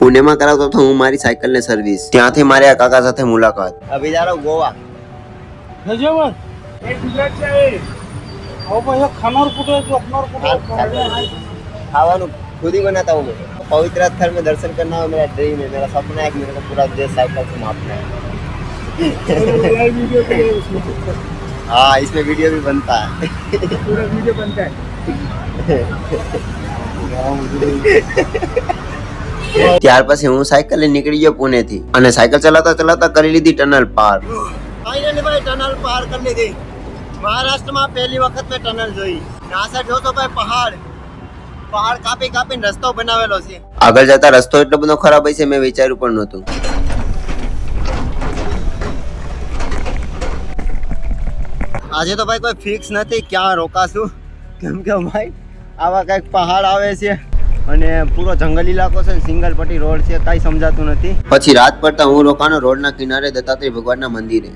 પુણેમાં કરાવતો હતો હું મારી સાયકલને સર્વિસ. ત્યાંથી મારે આ કાકા સાથે મુલાકાત. અભી जा रहा हूं गोवा. नजर एक गुजरात से आए और भाई खाना और पुटो खाવાનું खुद ही बनाता हूँ मैं. पवित्र स्थल में दर्शन करना है मेरा ड्रीम है. मेरा सपना है कि मेरे को पूरा देश साइकिल से मापना है. हाँ, इसमें वीडियो भी बनता है. पूरा वीडियो बनता है. ત્યાર પછી હું સાયકલ લઈને નીકળી ગયો પુણેથી અને સાયકલ ચલાવતા ચલાવતા કરી લીધી ટનલ પાર. ફાઇનલી ભાઈ ટનલ પાર કરી લીધી. મહારાષ્ટ્રમાં પહેલી વખત મેં ટનલ જોઈ. નાસા જોતો ભાઈ પહાડ કાપી કાપીને રસ્તો બનાવેલો છે. આગળ જતા રસ્તો એટલો બધો ખરાબ હશે મેં વિચાર્યું પણ નહોતું. આજે તો ભાઈ કોઈ ફિક્સ નથી ક્યાં રોકાશું, કેમ કે ભાઈ આવા કંઈક પહાડ આવે છે અને પૂરો જંગલ ઇલાકો છે, સિંગલ પટ્ટી રોડ છે, કાંઈ સમજાતું નથી. પછી રાત પડતા હું રોકાનો રોડના કિનારે દત્તાત્રેય ભગવાનના મંદિરે.